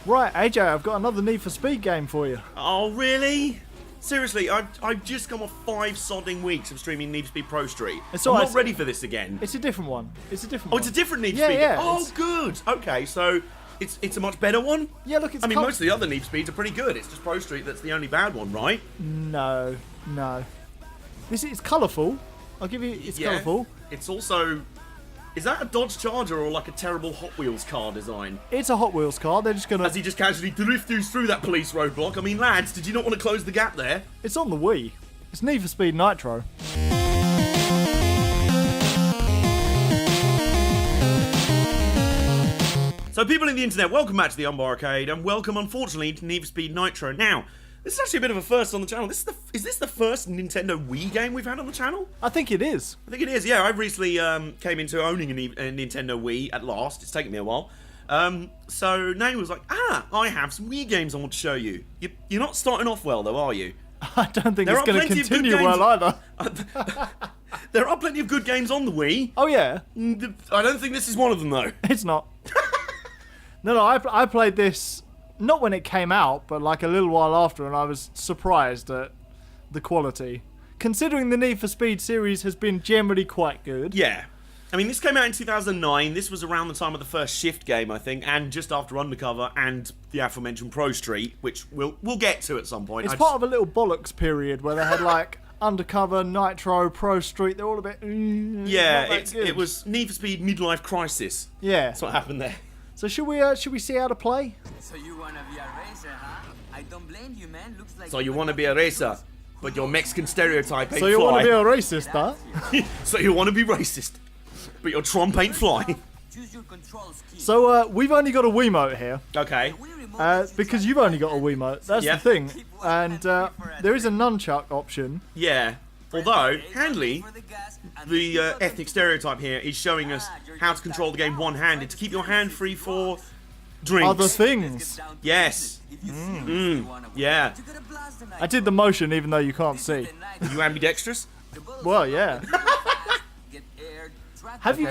Right, AJ, I've got another Need for Speed game for you. Oh, really? Seriously, I've just come off 5 sodding weeks of streaming Need for Speed Pro Street. I'm not ready for this again. It's a different one. It's a different one. one. It's a different Need for Speed? Yeah, oh, good. Okay, so it's a much better one? Yeah, look, it's I mean, most of the other Need for Speeds are pretty good. It's just Pro Street that's the only bad one, right? No. This is colourful. I'll give you... It's colourful. It's also... Is that a Dodge Charger or like a terrible Hot Wheels car design? It's a Hot Wheels car. They're just gonna... As he just casually drifts through that police roadblock. I mean, lads, did you not want to close the gap there? It's on the Wii. It's Need for Speed Nitro. So people in the internet, welcome back to the Armbar Arcade, and welcome, unfortunately, to Need for Speed Nitro. Now, this is actually a bit of a first on the channel. Is this the first Nintendo Wii game we've had on the channel? I think it is. I think it is, yeah. I recently came into owning a Nintendo Wii at last. It's taken me a while. So Nate was like, I have some Wii games I want to show you. You're not starting off well, though, are you? I don't think it's going to continue well, either. There are plenty of good games on the Wii. Oh, yeah? I don't think this is one of them, though. It's not. No, I played this... Not when it came out, but like a little while after, and I was surprised at the quality. Considering the Need for Speed series has been generally quite good. Yeah. I mean, this came out in 2009. This was around the time of the first Shift game, I think, and just after Undercover and the aforementioned Pro Street, which we'll get to at some point. It's part of a little bollocks period where they had like Undercover, Nitro, Pro Street. They're all a bit... yeah, it was Need for Speed Midlife Crisis. Yeah. That's what happened there. So should we see how to play? So you wanna be a racer, huh? I don't blame you, man. Looks like so you wanna be a racer, but your Mexican stereotype ain't So you fly. wanna be a racist, huh? So you wanna be racist, but your trump ain't fly. Choose your control scheme. So we've only got a Wiimote here. Okay. Because you've only got a Wiimote. That's the thing. And there is a nunchuck option. Yeah. Although, handily, the ethnic stereotype here is showing us how to control the game one-handed to keep your hand free for drinks. Other things. Yes. Yeah. I did the motion even though you can't see. You ambidextrous? Well, yeah. Have you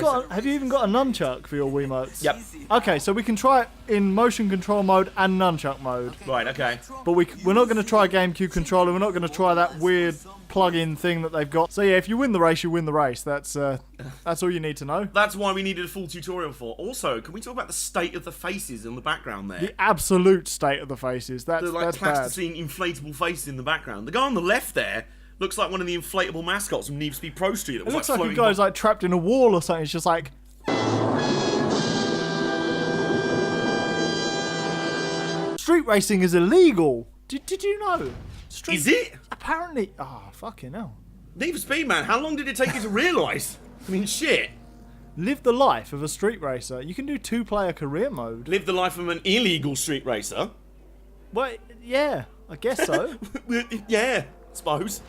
even got a nunchuck for your Wiimotes? Yep. Okay, so we can try it in motion control mode and nunchuck mode. Right, okay. But we're not going to try GameCube controller. We're not going to try that weird plug-in thing that they've got. So yeah, if you win the race, you win the race. That's all you need to know. That's why we needed a full tutorial for. Also, can we talk about the state of the faces in the background there? The absolute state of the faces. That's bad. Plasticine inflatable faces in the background. The guy on the left there looks like one of the inflatable mascots from Need for Speed Pro Street. It looks like a guy's like trapped in a wall or something. It's just like... Street racing is illegal. Did you know? Is it? Apparently. Oh, fucking hell. Need for Speed, man. How long did it take you to realise? I mean, shit. Live the life of a street racer. You can do 2-player career mode. Live the life of an illegal street racer. Well, yeah. I guess so. Yeah, I suppose.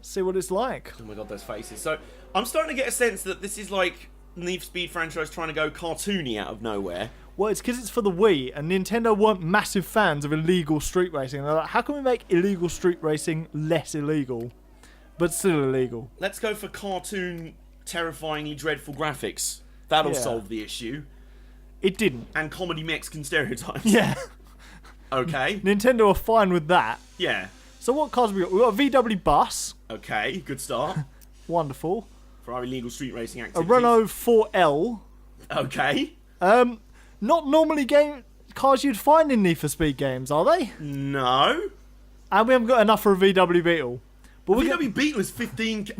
See what it's like. Oh my god, those faces. So, I'm starting to get a sense that this is like Need for Speed franchise trying to go cartoony out of nowhere. Well, it's because it's for the Wii, and Nintendo weren't massive fans of illegal street racing. They're like, how can we make illegal street racing less illegal, but still illegal? Let's go for cartoon, terrifyingly dreadful graphics. That'll Yeah. solve the issue. It didn't. And comedy Mexican stereotypes. Yeah. Okay. Nintendo are fine with that. Yeah. So what cars we got? We got a VW bus. Okay, good start. Wonderful. For our illegal street racing A activities. Renault 4L. Okay. Not normally cars you'd find in Need for Speed games, are they? No. And we haven't got enough for a VW Beetle. But VW Beetle is 15...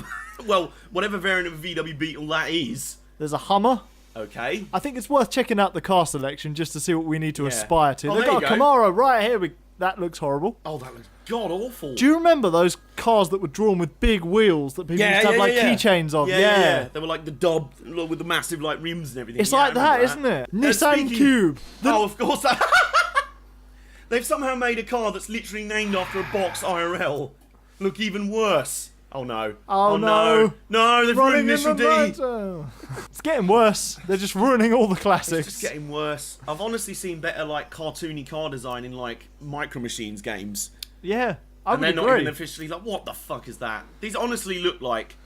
well, whatever variant of a VW Beetle that is. There's a Hummer. Okay. I think it's worth checking out the car selection just to see what we need to aspire to. Oh, They've there got a you go. Camaro right here. That looks horrible. Oh, that looks god-awful. Do you remember those cars that were drawn with big wheels that people used to have keychains of? Yeah. They were like the Dob with the massive like rims and everything. It's like that, isn't it? Nissan Cube. Oh, of course. They've somehow made a car that's literally named after a box IRL. Look even worse. Oh no. Oh no. No, they've ruined Initial D. It's getting worse. They're just ruining all the classics. It's just getting worse. I've honestly seen better like cartoony car design in like Micro Machines games. Yeah, I would and they're agree. not even officially like, what the fuck is that? These honestly look like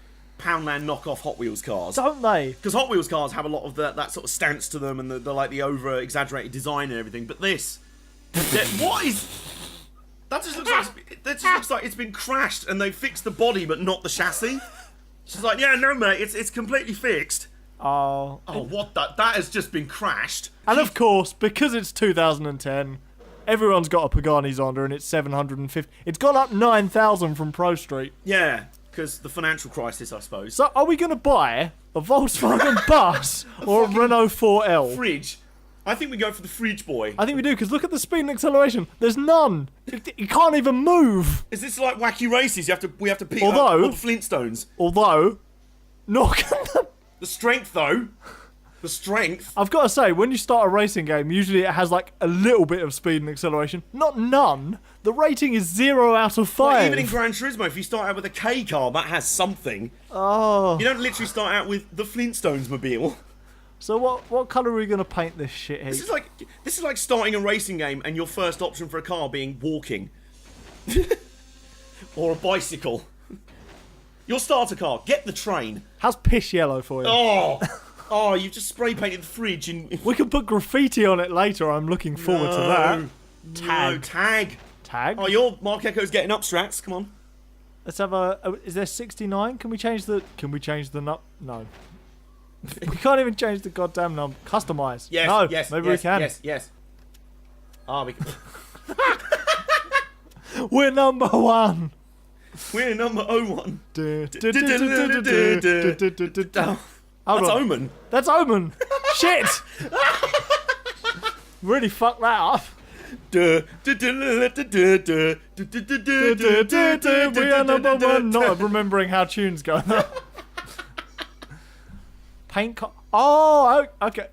Poundland knockoff Hot Wheels cars. Don't they? Because Hot Wheels cars have a lot of that sort of stance to them and the like the over exaggerated design and everything. But this, what is? That just looks like it's been crashed and they fixed the body but not the chassis. She's like, yeah, no, mate, it's completely fixed. Oh, What? That has just been crashed. and of course, because it's 2010, everyone's got a Pagani Zonda and it's 750. It's gone up 9,000 from Pro Street. Yeah, because the financial crisis, I suppose. So, are we going to buy a Volkswagen bus or a Renault 4L? Fridge. I think we go for the fridge, boy. I think we do, because look at the speed and acceleration. There's none. You can't even move. Is this like Wacky Races? We have to pick up Although- all the Flintstones. Although, not. The strength, though. The strength. I've got to say, when you start a racing game, usually it has like a little bit of speed and acceleration. Not none. The rating is 0 out of 5. Like, even in Gran Turismo, if you start out with a K car, that has something. Oh. You don't literally start out with the Flintstones mobile. So what colour are we going to paint this shit This here? is like starting a racing game and your first option for a car being walking. Or a bicycle. Your starter car, get the train. How's piss yellow for you? Oh, you've just spray painted the fridge and... We can put graffiti on it later. I'm looking forward to that. No, tag. Tag. Oh, your Mark Echo's getting up, Strax. Come on. Let's have is there 69? Can we change the nut? No. We can't even change the goddamn number. Customize. Yes, no, yes, maybe yes, we can. Yes. Ah, we can. We're number 1. We're number 01. Hold That's on. Omen. That's Omen. Shit. Really fucked that up. We are number 1. Not remembering how tunes go. Oh, okay.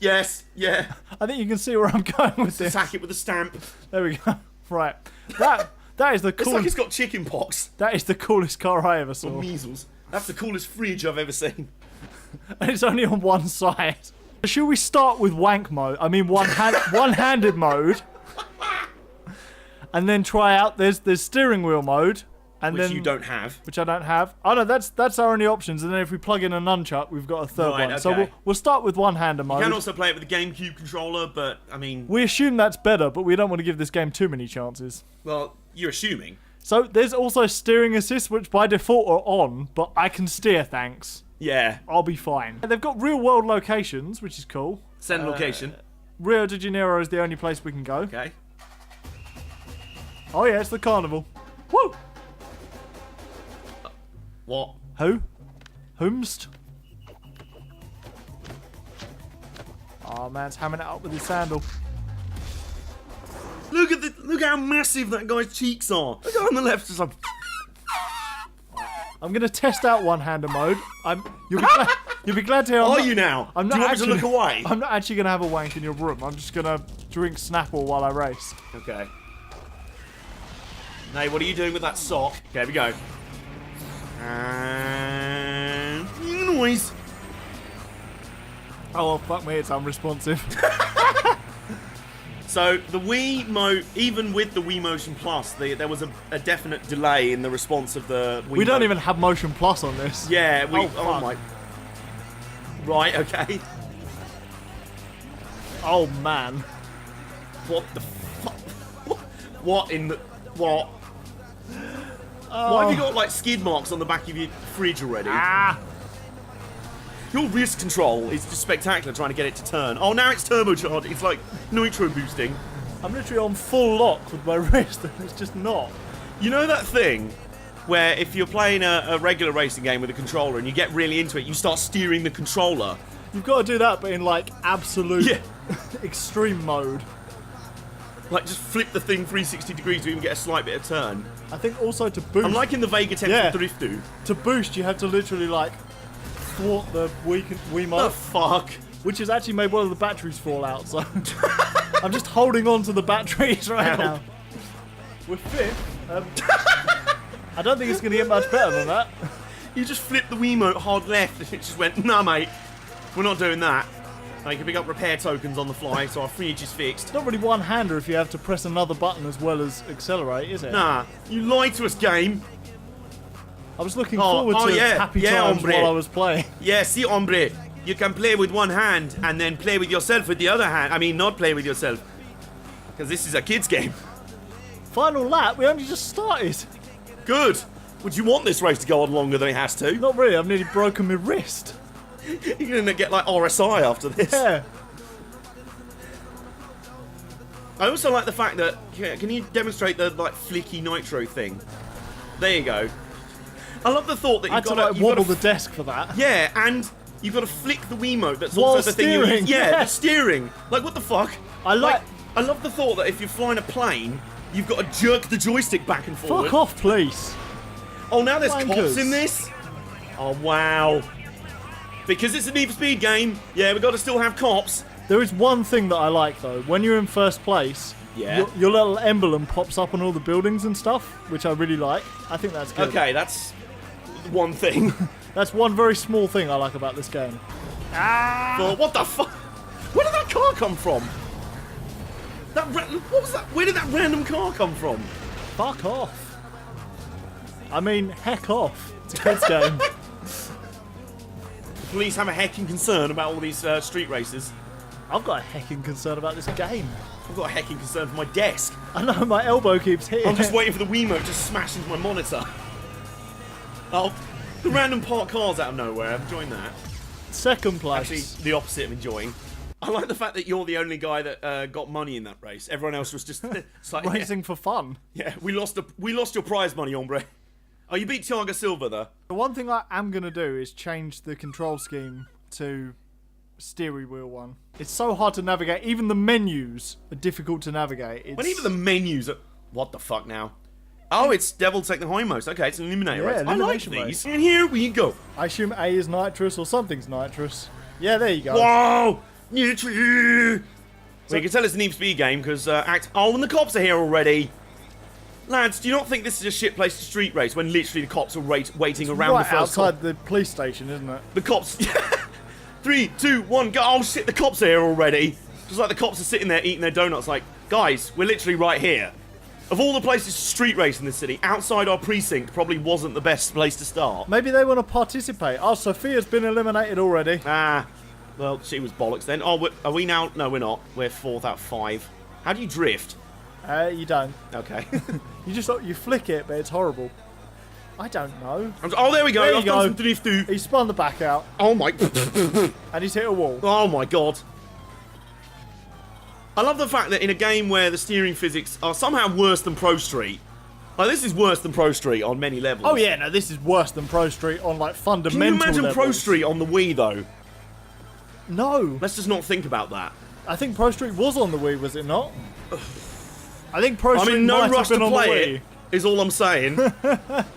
Yes, yeah. I think you can see where I'm going with this. Attack it with a stamp. There we go. Right. That is the It's like coolest. it's got chicken pox. That is the coolest car I ever Or saw. measles. That's the coolest fridge I've ever seen. And it's only on one side. Should we start with wank mode? I mean, one-handed mode, and then try out. There's steering wheel mode, and Which then you don't have. which I don't have. Oh no, that's our only options. And then if we plug in a nunchuck, we've got a third Right, one. So okay. we'll start with one-hander You mode. can also play it with a GameCube controller, but, I mean... We assume that's better, but we don't want to give this game too many chances. Well, you're assuming. So there's also steering assist, which by default are on, but I can steer, thanks. Yeah. I'll be fine. They've got real-world locations, which is cool. Send location. Rio de Janeiro is the only place we can go. Okay. Oh yeah, it's the carnival. Woo! What? Who? Whomst? Oh, man's hamming it up with his sandal. Look how massive that guy's cheeks are. Look on the left, it's like... I'm gonna test out one-hander mode. You'll be glad to hear. Are you now? I'm Do not you want actually, me to look away? I'm not actually gonna have a wank in your room. I'm just gonna drink Snapple while I race. Okay. Nay, what are you doing with that sock? Okay, here we go. And... noise. Oh well, fuck me, it's unresponsive. So, the Wii Mo... even with the Wii Motion Plus, there was a definite delay in the response of the Wii We don't Mo- even have Motion Plus on this. Yeah, we... Oh, oh fuck. my... Right, okay. Oh man. What the fuck? What in the... what? Why have you got, like, skid marks on the back of your fridge already? Ah! Your wrist control is just spectacular trying to get it to turn. Oh, now it's turbocharged. It's like nitro boosting. I'm literally on full lock with my wrist and it's just not. You know that thing where if you're playing a regular racing game with a controller and you get really into it, you start steering the controller? You've got to do that, but in like absolute Yeah. extreme mode. Like, just flip the thing 360 degrees to even get a slight bit of turn. I think also to boost. I'm liking the Vega Temple Yeah. Drift do. To boost, you have to literally like thwart the Wiimote, The fuck? which has actually made one of the batteries fall out. So I'm just holding on to the batteries right Help. now. We're fifth. I don't think it's going to get much better than that. You just flipped the Wiimote hard left and it just went, nah, mate, we're not doing that. Now you can pick up repair tokens on the fly, so our fridge is fixed. It's not really one-hander if you have to press another button as well as accelerate, is it? Nah, you lied to us, game. I was looking forward to happy times while I was playing. Yeah, see, hombre, you can play with one hand and then play with yourself with the other hand. I mean, not play with yourself. Because this is a kid's game. Final lap, we only just started. Good. Would you want this race to go on longer than it has to? Not really, I've nearly broken my wrist. You're going to get like RSI after this. Yeah. I also like the fact that, can you demonstrate the like flicky Nitro thing? There you go. I love the thought that I had to like wobble the desk for that. Yeah, and you've got to flick the Wiimote. That's While also the thing you steering, use. Yeah, yeah. the steering. Like, what the fuck? I love the thought that if you're flying a plane, you've got to jerk the joystick back and forward. Fuck off, please. Oh, now there's Wankers. cops in this? Oh, wow. Because it's a Need for Speed game, yeah, we've got to still have cops. There is one thing that I like though. When you're in first place, Yeah. your little emblem pops up on all the buildings and stuff, which I really like. I think that's good. Okay, that's one thing. That's one very small thing I like about this game. Oh, what the fuck? Where did that car come from? What was that? Where did that random car come from? Fuck off. I mean, heck off. It's a kid's game. Police have a hecking concern about all these street races. I've got a hecking concern about this game. I've got a hecking concern for my desk. I know, my elbow keeps hitting I'm just it. waiting for the Wiimote to smash into my monitor. Oh, the random parked cars out of nowhere. I'm enjoying that. Second place. Actually, the opposite of enjoying. I like the fact that you're the only guy that got money in that race. Everyone else was just it's like, Racing for fun. Yeah, we lost your prize money, hombre. Oh, you beat Thiago Silva though. The one thing I am going to do is change the control scheme to steering wheel one. It's so hard to navigate. Even the menus are difficult to navigate. It's... When even the menus are... What the fuck now? Oh, it's Devil Take the Hindmost. Okay, it's an eliminator race. elimination I like race. these. And here we go. I assume A is nitrous or something's nitrous. Yeah, there you go. Whoa! Nitro! So you can tell it's an Need for Speed game because Oh, and the cops are here already. Lads, do you not think this is a shit place to street race when literally the cops are waiting around right the first outside cop? the police station, isn't it? The cops... 3, 2, 1, go! Oh shit, the cops are here already. Just like the cops are sitting there eating their donuts like, guys, we're literally right here. Of all the places to street race in this city, outside our precinct probably wasn't the best place to start. Maybe they want to participate. Oh, Sophia's been eliminated already. Ah, well, she was bollocks then. Oh, are we now? No, we're not. We're 4th out of 5. How do you drift? You don't. Okay. You flick it, but it's horrible. I don't know. Oh, there we go. There you I've done go. some drift too. He spun the back out, Oh my. and he's hit a wall. Oh my god. I love the fact that in a game where the steering physics are somehow worse than Pro Street, like this is worse than Pro Street on many levels. Oh yeah, no, this is worse than Pro Street on like fundamental Can you imagine levels. Pro Street on the Wii though? No. Let's just not think about that. I think Pro Street was on the Wii, was it not? I think Pro I'm Street in no might rush have been to on the play Wii. it, is all I'm saying.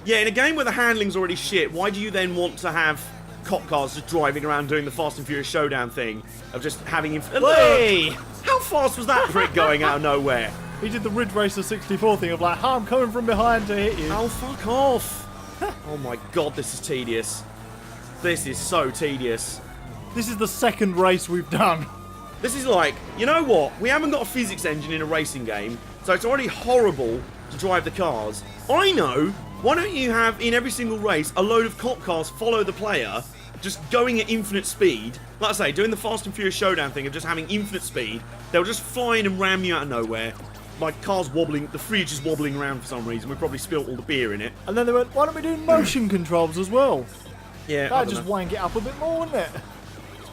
Yeah, in a game where the handling's already shit, why do you then want to have cop cars just driving around doing the Fast and Furious showdown thing of just having him... Hey! How fast was that prick going out of nowhere? He did the Ridge Racer 64 thing of like, I'm coming from behind to hit you. Oh, fuck off. Oh my god, this is tedious. This is so tedious. This is the second race we've done. This is like, you know what? We haven't got a physics engine in a racing game, so it's already horrible to drive the cars. I know. Why don't you have, in every single race, a load of cop cars follow the player, just going at infinite speed. Like I say, doing the Fast and Furious showdown thing of just having infinite speed. They'll just fly in and ram you out of nowhere. My car's wobbling, the fridge is wobbling around for some reason. We probably spilt all the beer in it. And then they went, why don't we do motion controls as well? Yeah, That'd just wank it up a bit more, wouldn't it?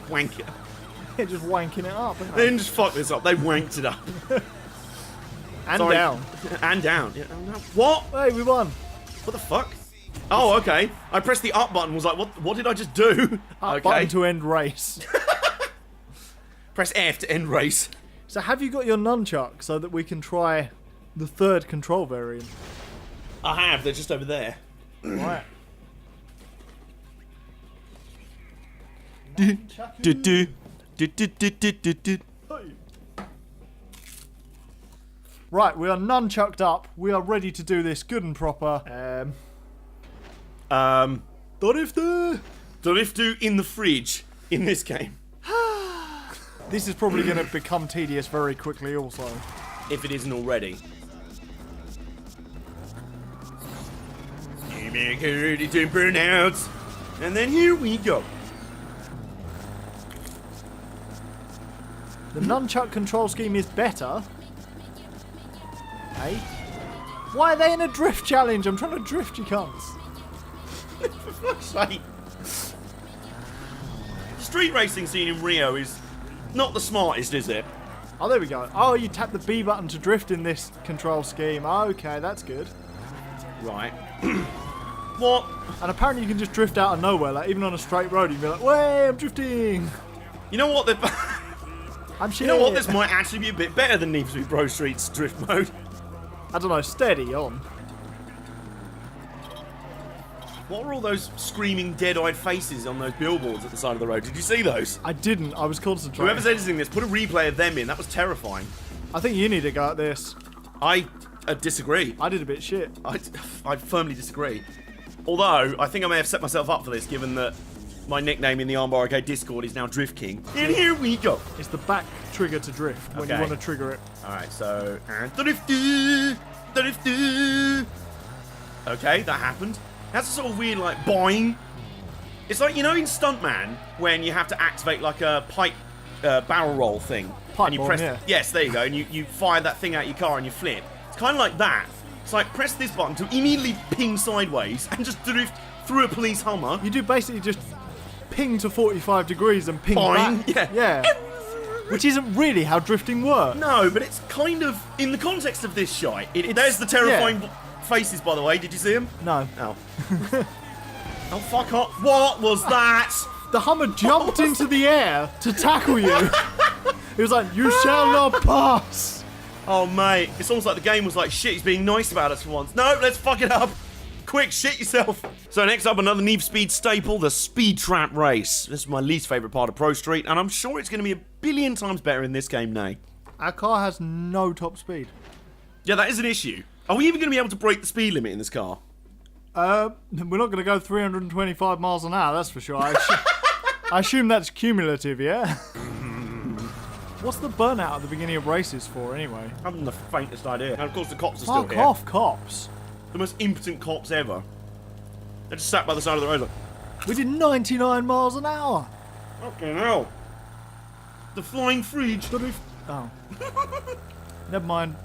wank it. Yeah, just wanking it up, isn't it? They didn't just fuck this up, they wanked it up. And Sorry. down. And down. Yeah, oh, no. What? Hey, we won. What the fuck? Oh, okay. I pressed the up button, was like, what did I just do? Up Okay. button to end race. Press F to end race. So have you got your nunchuck so that we can try the third control variant? I have, they're just over there. Right. Right, we are nunchucked up. We are ready to do this good and proper. Driftu in the fridge in this game. This is probably going to become tedious very quickly also. If it isn't already. Ready to burn out. And then here we go. The nunchuck control scheme is better. Hey? Why are they in a drift challenge? I'm trying to drift, you cunts. For fuck's sake. The street racing scene in Rio is not the smartest, is it? Oh, there we go. Oh, you tap the B button to drift in this control scheme. Okay, that's good. Right. What? And apparently you can just drift out of nowhere, like even on a straight road, you can be like, way, I'm drifting. You know what? I'm shit. You know what? This might actually be a bit better than Need for Speed Pro Street's drift mode. I don't know, steady on. What were all those screaming, dead-eyed faces on those billboards at the side of the road? Did you see those? I didn't, I was concentrating. Whoever's editing this, put a replay of them in. That was terrifying. I think you need to go at this. I disagree. I did a bit shit. I firmly disagree. Although, I think I may have set myself up for this, given that my nickname in the Armbar Arcade Discord is now Drift King. And here we go. It's the back trigger to drift when you want to trigger it. Alright, so... And drifty. Okay, that happened. That's a sort of weird, like, boing. It's like, you know in Stuntman, when you have to activate, like, a pipe barrel roll thing. Pipe and you bomb, press... yeah. Yes, there you go. And you fire that thing out your car and you flip. It's kind of like that. It's like, press this button to immediately ping sideways and just drift through a police Hummer. You do basically just ping to 45 degrees and ping Boing, back. yeah. Which isn't really how drifting works. No, but it's kind of, in the context of this shite, there's the terrifying faces, by the way. Did you see them? No. Oh. Oh, fuck off. What was that? The Hummer jumped into the air to tackle you. It was like, you shall not pass. Oh, mate. It's almost like the game was like, shit, he's being nice about us for once. No, let's fuck it up. Quick, shit yourself. So next up, another Need for Speed staple, the Speed Trap Race. This is my least favourite part of Pro Street, and I'm sure it's going to be a billion times better in this game now. Our car has no top speed. Yeah, that is an issue. Are we even going to be able to break the speed limit in this car? We're not going to go 325 miles an hour, that's for sure. I assume that's cumulative, yeah? What's the burnout at the beginning of races for, anyway? I haven't the faintest idea. And of course, the cops are still Fuck here. off, cops. The most impotent cops ever. They just sat by the side of the road like, We did 99 miles an hour. fucking hell. The flying fridge. Oh. Never mind.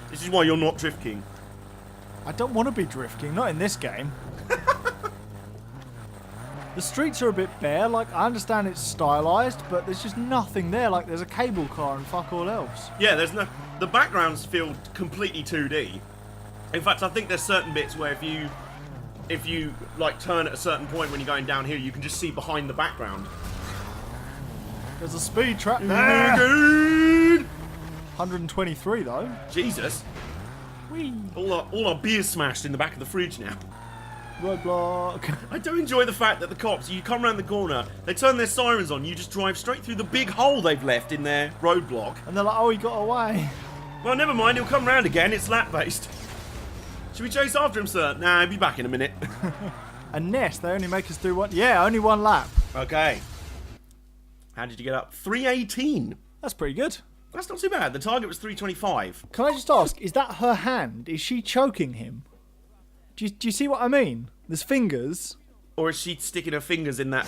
This is why you're not Drift King. I don't want to be drifting, not in this game. The streets are a bit bare, like, I understand it's stylized, but there's just nothing there, like there's a cable car and fuck all else. Yeah, there's no... The backgrounds feel completely 2D. In fact, I think there's certain bits where if you like turn at a certain point when you're going down here, you can just see behind the background. There's a speed trap Oh there. my God. 123 though. Jesus. Whee. All our beers smashed in the back of the fridge now. Roadblock. I do enjoy the fact that the cops, you come around the corner, they turn their sirens on, you just drive straight through the big hole they've left in their roadblock. And they're like, oh, he got away. Well, never mind, he'll come round again, it's lap-based. Should we chase after him, sir? Nah, he'll be back in a minute. A nest, they only make us do one. Yeah, only one lap. Okay. How did you get up? 318. That's pretty good. That's not too bad. The target was 325. Can I just ask, is that her hand? Is she choking him? Do you see what I mean? There's fingers. Or is she sticking her fingers in that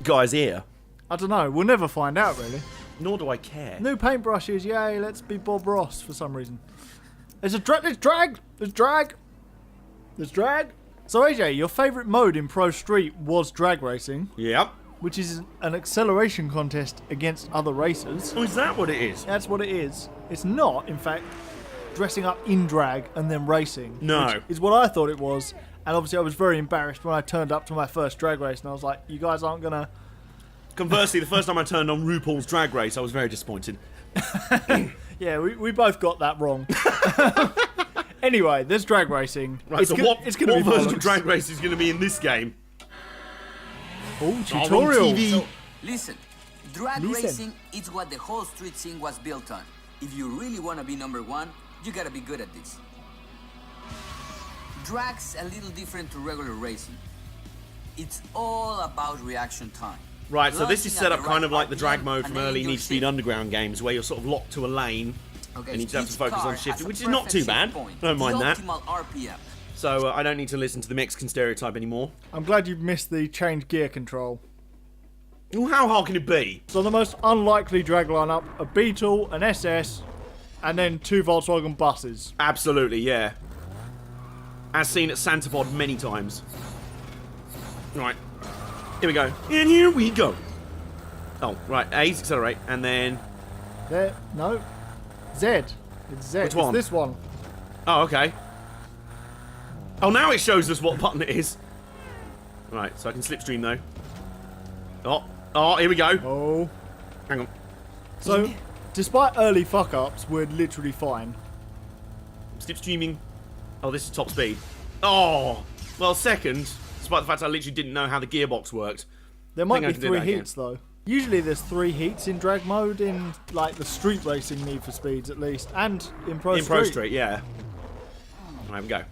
guy's ear? I don't know. We'll never find out, really. Nor do I care. New paintbrushes. Yay, let's be Bob Ross for some reason. There's drag. There's drag. So, AJ, your favourite mode in Pro Street was drag racing, Yep. which is an acceleration contest against other racers. Oh, is that what it is? That's what it is. It's not, in fact, dressing up in drag and then racing. No. Which is what I thought it was. And obviously I was very embarrassed when I turned up to my first drag race and I was like, you guys aren't going to... Conversely, the first time I turned on RuPaul's Drag Race, I was very disappointed. Yeah, we both got that wrong. Anyway, there's drag racing. Right, so what be version bollocks. of Drag Race is going to be in this game? Oh, Oh, on tutorial. TV. So, listen. Drag Listen. racing is what the whole street scene was built on. If you really want to be number one, you gotta be good at this. Drag's a little different to regular racing. It's all about reaction time. Right, so this is Launching set at up the kind right of like the drag RPM mode and from then early your Need for Speed shift. Underground games where you're sort of locked to a lane Okay, and you just have to each focus car on shifting, has a which is not perfect too shift bad. point, Don't mind the that. optimal RPM. So I don't need to listen to the Mexican stereotype anymore. I'm glad you've missed the change gear control. Well, how hard can it be? So the most unlikely drag lineup, a Beetle, an SS, and then 2 Volkswagen buses. Absolutely, yeah. As seen at Santapod many times. Right. Here we go. And here we go. Oh, right. A's accelerate, and then... There, no. Z. It's Z. Which one? It's this one. Oh, okay. Oh, now it shows us what button it is. Right, so I can slipstream, though. Oh, here we go. Oh. Hang on. So, despite early fuck-ups, we're literally fine. Slipstreaming. Oh, this is top speed. Oh! Well, second, despite the fact I literally didn't know how the gearbox worked. There might I be can do 3 that again. heats, though. Usually there's 3 heats in drag mode in, like, the street racing Need for Speeds, at least. And in Pro In Street. Pro Street, yeah. Right, we go.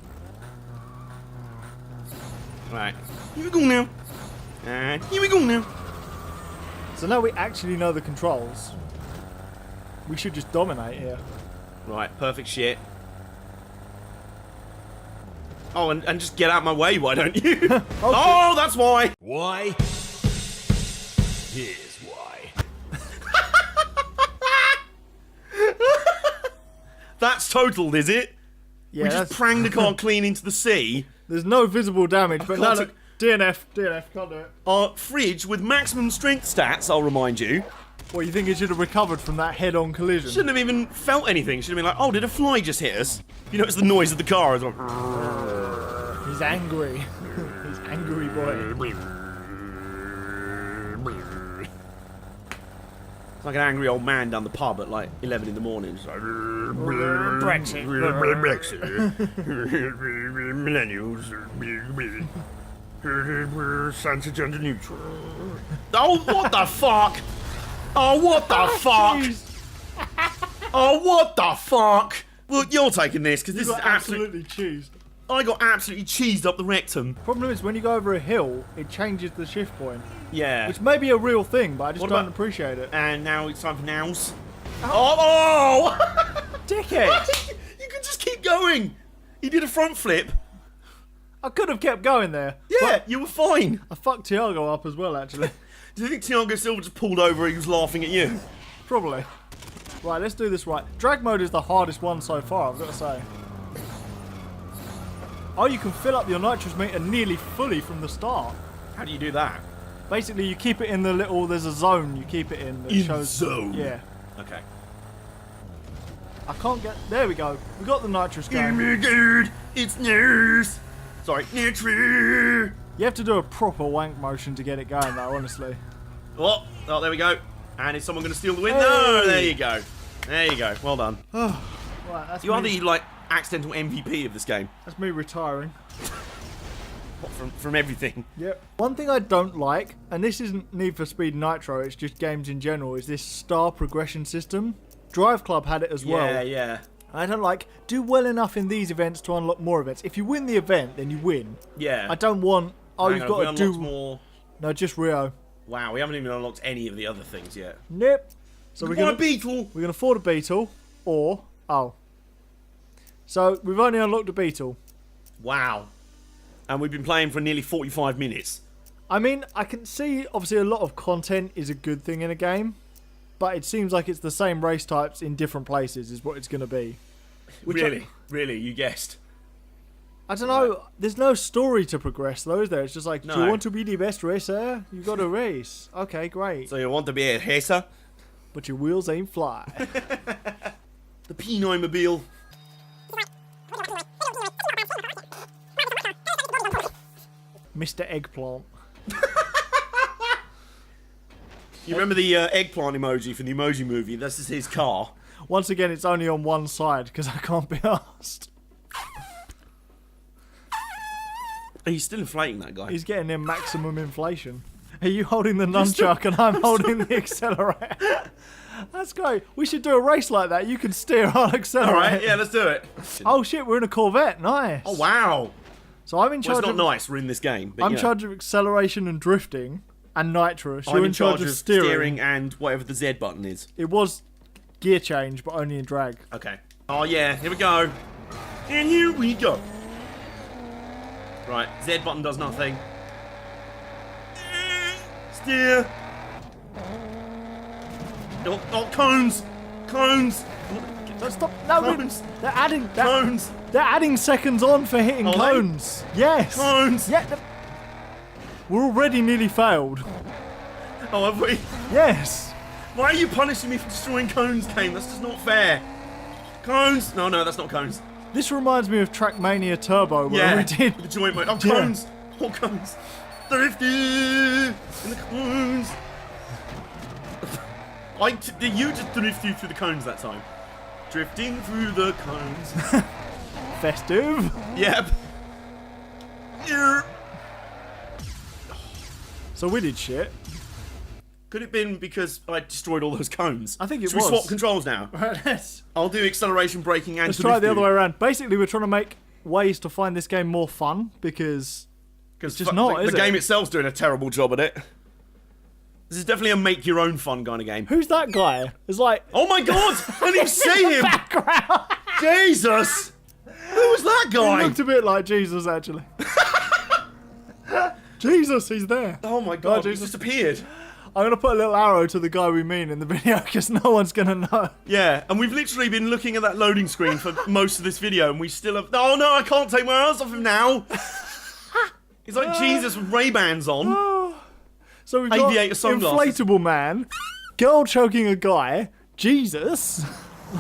Right. Here we go now. And here we go now. So now we actually know the controls. We should just dominate here. Right, perfect shit. Oh, and just get out my way, why don't you? Oh, that's why. Why? Here's why. That's totaled, is it? Yeah, We just pranged the car clean into the sea. there's no visible damage, but no, can't look, DNF, can't do it. Our fridge with maximum strength stats, I'll remind you, What, you think it should have recovered from that head-on collision? shouldn't have even felt anything. Should have been like, oh, did a fly just hit us? You know, it's the noise of the car. It's like, He's angry. He's angry boy. it's like an angry old man down the pub at like 11 in the morning. It's like, Brexit. Millennials. Sausage under Nitro. Oh, what the fuck? Oh, what the fuck? Oh, what the fuck? Well, you're taking this because this You is got absolutely. absolutely cheesed. I got absolutely cheesed up the rectum. Problem is, when you go over a hill, it changes the shift point. Yeah. Which may be a real thing, but I just What don't about- appreciate it. And now it's time for nows. Oh! Dickhead! You can just keep going. He did a front flip. I could have kept going there. Yeah, you were fine. I fucked Tiago up as well, actually. Do you think Thiago Silva just pulled over and he was laughing at you? Probably. Right, let's do this right. Drag mode is the hardest one so far, I've got to say. Oh, you can fill up your nitrous meter nearly fully from the start. How do you do that? Basically, you keep it in the little, there's a zone you keep it in that shows... zone. Yeah. Okay. I can't get... There we go. We got the nitrous going. Good. It's nurse. Sorry, Nitro. You have to do a proper wank motion to get it going, though, honestly. Oh, there we go. And is someone going to steal the win? Hey. No, there you go. There you go. Well done. Right, that's You are me, the, like, accidental MVP of this game. That's me retiring. What, from everything. Yep. One thing I don't like, and this isn't Need for Speed Nitro, it's just games in general, is this star progression system. Drive Club had it as well. Yeah. I don't like, do well enough in these events to unlock more events. If you win the event, then you win. Yeah. I don't want, oh, Hang you've on, got we to unlocked do... more. No, just Rio. Wow, we haven't even unlocked any of the other things yet. Nope. So we're Come on, gonna, Beetle. we're gonna afford a Beetle, or, oh. So we've only unlocked a Beetle. Wow. And we've been playing for nearly 45 minutes. I mean, I can see, obviously, a lot of content is a good thing in a game, but it seems like it's the same race types in different places is what it's going to be. Which Really, you guessed. I don't know. There's no story to progress, though, is there? It's just like, do No. you want to be the best racer? You got to race. Okay, great. So you want to be a racer? But your wheels ain't fly. The P9 Mobile. Mr. Eggplant. You remember the eggplant emoji from the Emoji Movie? This is his car. Once again, it's only on one side because I can't be asked. He's still inflating that guy. He's getting near maximum inflation. Are you holding the nunchuck and I'm holding the accelerator? That's great. We should do a race like that. You can steer, I'll accelerate. Alright, yeah, let's do it. Oh shit, we're in a Corvette. Nice. Oh, wow. So I'm in Well, charge it's not of nice, we're in this game. But I'm in yeah. charge of acceleration and drifting and nitrous. I'm You're in charge of steering. steering and whatever the Z button is. It was gear change, but only in drag. Okay. Oh, yeah, here we go. And here we go. Right, Z button does nothing. Steer. Oh, cones! Cones! Don't stop. No, Cones. they're adding. Cones! They're adding seconds on for hitting Are they? cones. Yes. Cones! Yeah. We're already nearly failed. Oh, have we? Yes. Why are you punishing me for destroying cones, Kane? That's just not fair. Cones! No, that's not cones. This reminds me of Trackmania Turbo, where Yeah, we did. with the joint mode. Oh, Yeah. cones! Oh, cones! Thrifty! In the cones! You just drifted through the cones that time. Drifting through the cones. Festive. Yep. So we did shit. Could it have been because I destroyed all those cones? I think it Should was. we swap controls now? Let's I'll do acceleration, braking, and try it the other way around. Basically, we're trying to make ways to find this game more fun because Because just not, is the it? game itself's doing a terrible job at it. This is definitely a make-your-own-fun kind of game. who's that guy? It's like Oh my god! I didn't even see him! background. Jesus! Who was that He guy? looked a bit like Jesus, actually. Jesus, he's there. Oh my god, he Jesus. just appeared. I'm gonna put a little arrow to the guy we mean in the video because no one's gonna know. Yeah, and we've literally been looking at that loading screen for most of this video, and we still have. Oh no, I can't take my eyes off him now. He's like Jesus with Ray-Bans on. So we've got Aviator sunglasses. inflatable man, girl choking a guy, Jesus.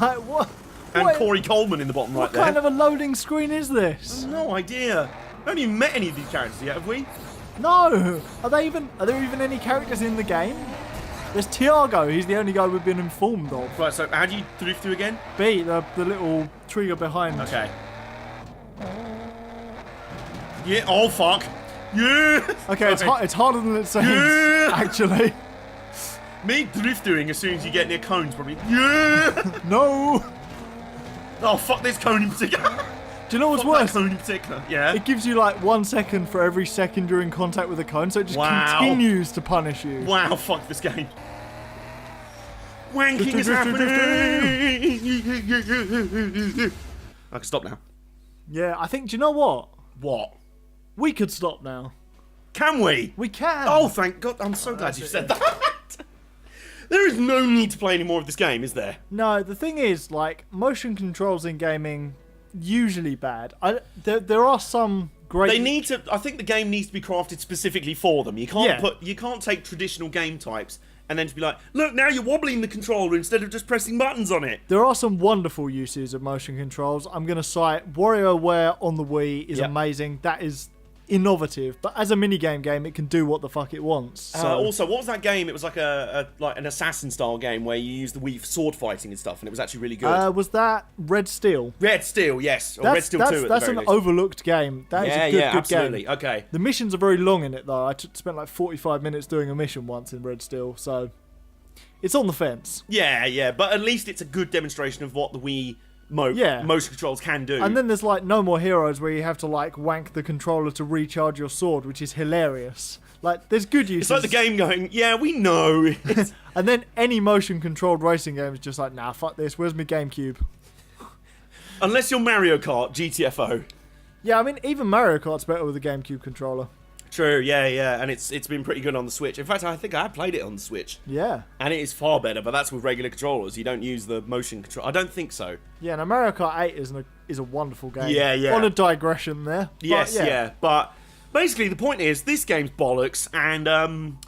Like what? And what, Corey Coleman in the bottom right what there. kind of a loading screen is this? No idea. I haven't even met any of these characters yet, have we? No. Are there even any characters in the game? There's Tiago. He's the only guy we've been informed of. Right, so how do you drift through again? B, the little trigger behind. Okay. Yeah, oh fuck. Yeah! Okay, it's harder than it seems. Yeah. Actually. Me drift doing as soon as you get near cones, probably. Yeah! No. Oh, fuck this cone in particular. Do you know what's Fuck that worse? cone in particular. Yeah. It gives you like 1 second for every second you're in contact with a cone, so it just Wow. continues to punish you. Wow, fuck this game. Wanking is Drift, drift, happening. I can stop now. Yeah, I think. Do you know what? What? We could stop now. Can we? We can. Oh, thank God. I'm so glad you said that. There is no need to play any more of this game, is there? No, the thing is, like, motion controls in gaming usually bad. There are some great. They need to. I think the game needs to be crafted specifically for them. You can't Yeah. You can't take traditional game types and then just be like, look, now you're wobbling the controller instead of just pressing buttons on it. There are some wonderful uses of motion controls. I'm going to cite WarioWare on the Wii is Yep. amazing. That is innovative, but as a minigame game, it can do what the fuck it wants. So Also, what was that game? It was like like an assassin style game where you used the Wii for sword fighting and stuff, and it was actually really good. was that Red Steel? Red Steel, yes, or Red Steel 2 at the That's very an least. overlooked game. That is a good absolutely. game. Okay. The missions are very long in it though. I spent like 45 minutes doing a mission once in Red Steel, so it's on the fence. Yeah, but at least it's a good demonstration of what the Wii Yeah. motion controls can do. And then there's like No More Heroes where you have to like wank the controller to recharge your sword, which is hilarious. Like there's good uses. it's like the game going, yeah, we know. And then any motion controlled racing game is just like, nah, fuck this. Where's my GameCube? Unless you're Mario Kart, GTFO. Yeah, I mean even Mario Kart's better with a GameCube controller. True, yeah, and it's been pretty good on the Switch. In fact, I think I have played it on the Switch, Yeah. and it is far better. But that's with regular controllers. You don't use the motion control. I don't think so. Yeah, now Mario Kart 8 is a wonderful game. Yeah. On a digression there. But Yes, yeah. But basically, the point is, this game's bollocks, and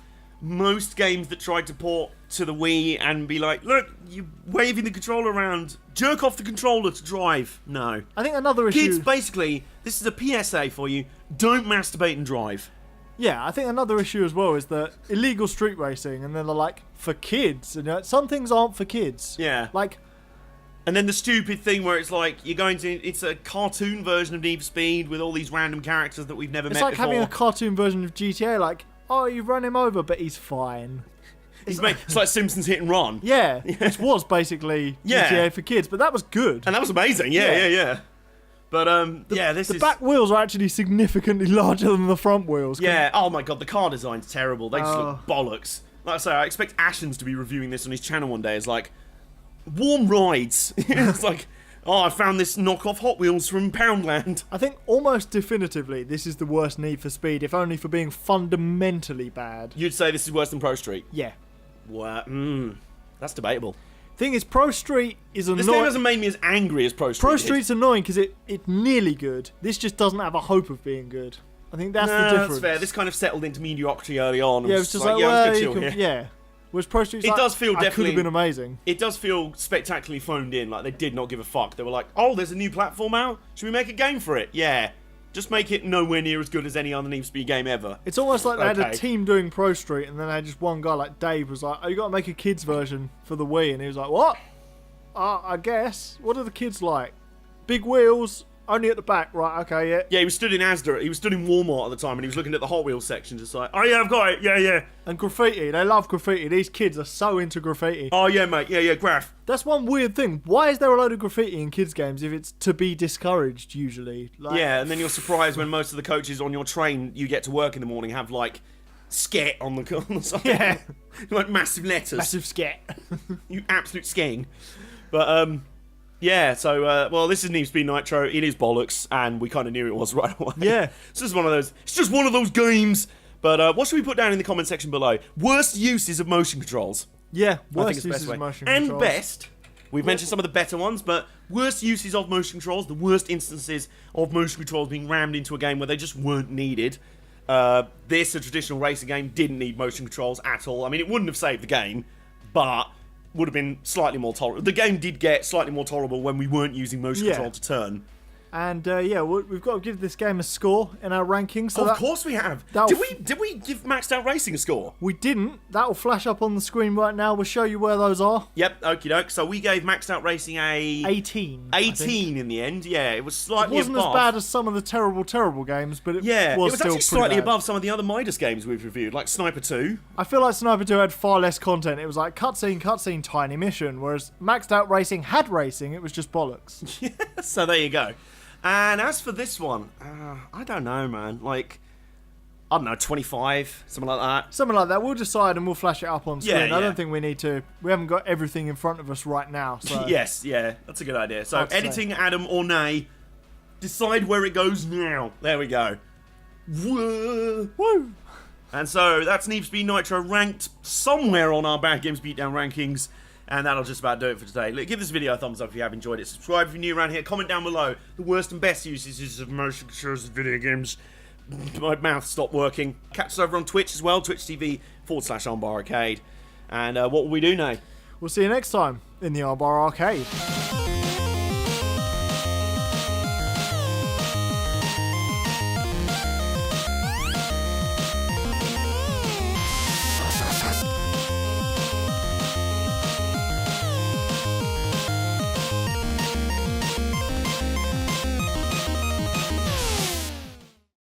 most games that tried to port to the Wii and be like, look, you waving the controller around, jerk off the controller to drive. No. I think another issue. Kids, basically, this is a PSA for you. Don't masturbate and drive. Yeah, I think another issue as well is that illegal street racing, and then they're like, for kids. And some things aren't for kids. Yeah. Like, And then the stupid thing where it's like, it's a cartoon version of Need for Speed with all these random characters that we've never it's met like before. having a cartoon version of GTA, like, oh, you run him over, but he's fine. It's like Simpsons Hit and Run. Yeah, which was basically Yeah. GTA for kids, but that was good. And that was amazing, yeah. But, this The is... back wheels are actually significantly larger than the front wheels. Yeah, oh my god, the car design's terrible. They just Oh. look bollocks. Like I say, I expect Ashens to be reviewing this on his channel one day as like, warm rides. It's like, Oh, I found this knockoff Hot Wheels from Poundland. I think almost definitively this is the worst Need for Speed, if only for being fundamentally bad. You'd say this is worse than Pro Street? Yeah. Well, that's debatable. Thing is, Pro Street is annoying. This game hasn't made me as angry as Pro Street Pro did. Street's annoying because it's nearly good. This just doesn't have a hope of being good. I think that's the difference. That's fair. This kind of settled into mediocrity early on. Yeah, it was just like, yeah, well, let's you go chill can, here. yeah. Whereas Pro Street's It like, does feel I could definitely- have been amazing. It does feel spectacularly phoned in. Like, they did not give a fuck. They were like, oh, there's a new platform out? Should we make a game for it? Yeah. Just make it nowhere near as good as any other Need for Speed game ever. It's almost like they had a Okay. team doing Pro Street, and then they had just one guy like Dave was like, "Oh, you got to make a kids version for the Wii," and he was like, "What? I guess. What are the kids like? Big wheels, only at the back, right? Okay, yeah." Yeah, he was stood in Asda. He was stood in Walmart at the time, and he was looking at the Hot Wheels section, just like, oh yeah, I've got it. Yeah, yeah. And graffiti, they love graffiti. These kids are so into graffiti. Oh yeah, mate. Yeah, yeah. Graph. That's one weird thing. Why is there a load of graffiti in kids' games if it's to be discouraged usually? Like, Yeah, and then you're surprised when most of the coaches on your train you get to work in the morning have like sket on the side. Yeah. Like massive letters. massive scat. You absolute skeng. But yeah, so well, this is Need for Speed Nitro. It is bollocks, and we kind of knew it was right away. Yeah. It's just one of those. It's just one of those games. But what should we put down in the comment section below? Worst uses of motion controls. Yeah, I think worst it's the uses best way. of motion And controls. best. We've mentioned some of the better ones, but worst uses of motion controls, the worst instances of motion controls being rammed into a game where they just weren't needed. This, a traditional racing game, didn't need motion controls at all. I mean, it wouldn't have saved the game, but would have been slightly more tolerable. The game did get slightly more tolerable when we weren't using motion Yeah. control to turn. And yeah, we've got to give this game a score in our rankings. So Of that, course we have. that'll Did we give Maxed Out Racing a score? we didn't. That will flash up on the screen right now. We'll show you where those are. Yep, okie doke. So we gave Maxed Out Racing a 18. I think. 18 in the end. Yeah, it was It slightly wasn't above. as bad as some of the terrible games, but it Yeah, was it was still actually pretty slightly bad. above some of the other Midas games we've reviewed, like Sniper 2. I feel like Sniper 2 had far less content. It was like cutscene, tiny mission, whereas Maxed Out Racing had racing, it was just bollocks. So there you go. And as for this one, I don't know, man. Like, I don't know, 25, something like that. Something like that. We'll decide and we'll flash it up on screen. Yeah. I don't think we need to. We haven't got everything in front of us right now. So Yes, yeah, that's a good idea. So I'd say. editing, Adam or Nay, decide where it goes now. There we go. Whoa. Woo! And so that's Need for Speed Nitro ranked somewhere on our Bad Games Beatdown rankings. And that'll just about do it for today. Look, give this video a thumbs up if you have enjoyed it. Subscribe if you're new around here. Comment down below the worst and best uses of motion controls in video games. My mouth stopped working. Catch us over on Twitch as well. Twitch.tv/Armbar Arcade. And what will we do now? We'll see you next time in the Armbar Arcade.